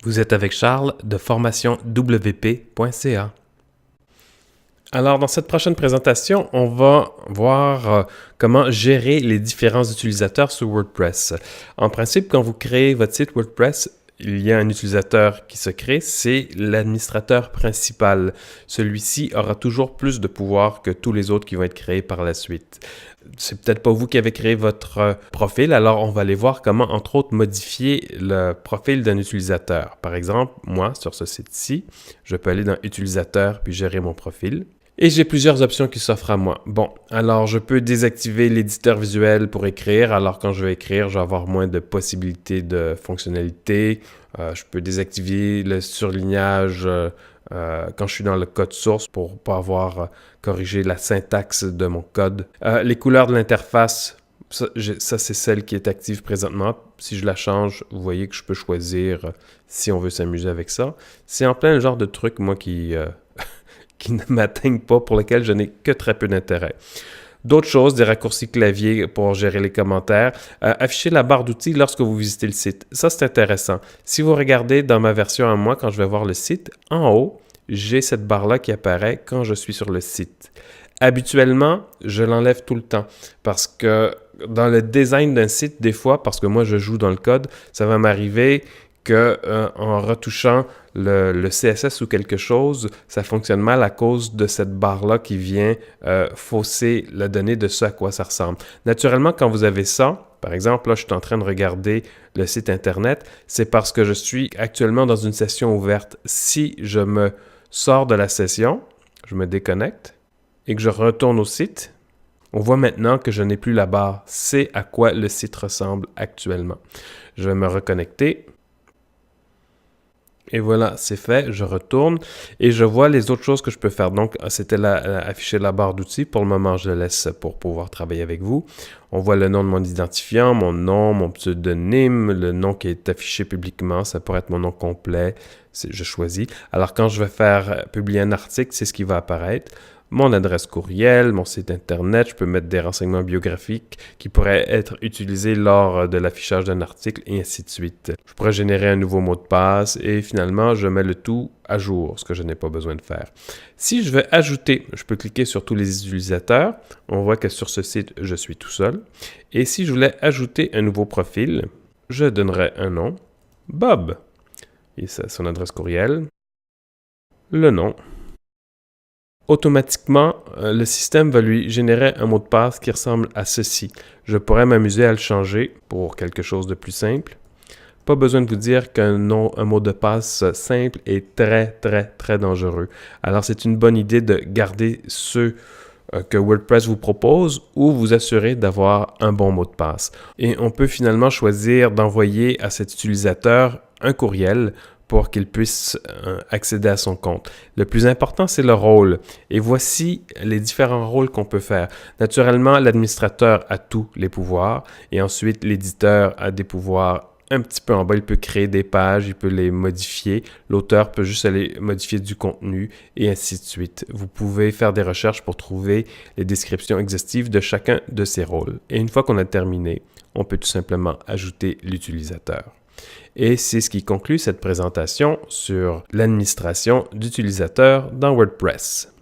Vous êtes avec Charles de formationwp.ca. Alors, dans cette prochaine présentation, on va voir comment gérer les différents utilisateurs sur WordPress. En principe, quand vous créez votre site WordPress, il y a un utilisateur qui se crée, c'est l'administrateur principal. Celui-ci aura toujours plus de pouvoir que tous les autres qui vont être créés par la suite. C'est peut-être pas vous qui avez créé votre profil, alors on va aller voir comment, entre autres, modifier le profil d'un utilisateur. Par exemple, moi, sur ce site-ci, je peux aller dans « Utilisateur » puis gérer mon profil. Et j'ai plusieurs options qui s'offrent à moi. Bon, alors je peux désactiver l'éditeur visuel pour écrire. Alors quand je vais écrire, je vais avoir moins de possibilités de fonctionnalités. Je peux désactiver le surlignage quand je suis dans le code source pour pas avoir corrigé la syntaxe de mon code. Les couleurs de l'interface, ça c'est celle qui est active présentement. Si je la change, vous voyez que je peux choisir si on veut s'amuser avec ça. C'est en plein le genre de truc, moi, qui ne m'atteignent pas, pour lesquels je n'ai que très peu d'intérêt. D'autres choses, des raccourcis clavier pour gérer les commentaires. Afficher la barre d'outils lorsque vous visitez le site. Ça, c'est intéressant. Si vous regardez dans ma version à moi, quand je vais voir le site, en haut, j'ai cette barre-là qui apparaît quand je suis sur le site. Habituellement, je l'enlève tout le temps parce que dans le design d'un site, des fois, parce que moi, je joue dans le code, ça va m'arriver qu'en retouchant le CSS ou quelque chose, ça fonctionne mal à cause de cette barre-là qui vient fausser la donnée de ce à quoi ça ressemble. Naturellement, quand vous avez ça, par exemple, là, je suis en train de regarder le site Internet, c'est parce que je suis actuellement dans une session ouverte. Si je me sors de la session, je me déconnecte et que je retourne au site, on voit maintenant que je n'ai plus la barre. C'est à quoi le site ressemble actuellement. Je vais me reconnecter. Et voilà, c'est fait, je retourne et je vois les autres choses que je peux faire. Donc, c'était afficher la barre d'outils. Pour le moment, je laisse pour pouvoir travailler avec vous. On voit le nom de mon identifiant, mon nom, mon pseudonyme, le nom qui est affiché publiquement. Ça pourrait être mon nom complet. Je choisis. Alors, quand je vais faire publier un article, c'est ce qui va apparaître. Mon adresse courriel, mon site internet, je peux mettre des renseignements biographiques qui pourraient être utilisés lors de l'affichage d'un article et ainsi de suite. Je pourrais générer un nouveau mot de passe et finalement, je mets le tout à jour, ce que je n'ai pas besoin de faire. Si je veux ajouter, je peux cliquer sur tous les utilisateurs. On voit que sur ce site, je suis tout seul. Et si je voulais ajouter un nouveau profil, je donnerais un nom, Bob, et ça, son adresse courriel, le nom. Automatiquement, le système va lui générer un mot de passe qui ressemble à ceci. Je pourrais m'amuser à le changer pour quelque chose de plus simple. Pas besoin de vous dire qu'un mot de passe simple est très dangereux. Alors, c'est une bonne idée de garder ceux que WordPress vous propose ou vous assurer d'avoir un bon mot de passe. Et on peut finalement choisir d'envoyer à cet utilisateur un courriel pour qu'il puisse accéder à son compte. Le plus important, c'est le rôle. Et voici les différents rôles qu'on peut faire. Naturellement, l'administrateur a tous les pouvoirs et ensuite, l'éditeur a des pouvoirs un petit peu en bas. Il peut créer des pages, il peut les modifier. L'auteur peut juste aller modifier du contenu et ainsi de suite. Vous pouvez faire des recherches pour trouver les descriptions exhaustives de chacun de ces rôles. Et une fois qu'on a terminé, on peut tout simplement ajouter l'utilisateur. Et c'est ce qui conclut cette présentation sur l'administration d'utilisateurs dans WordPress.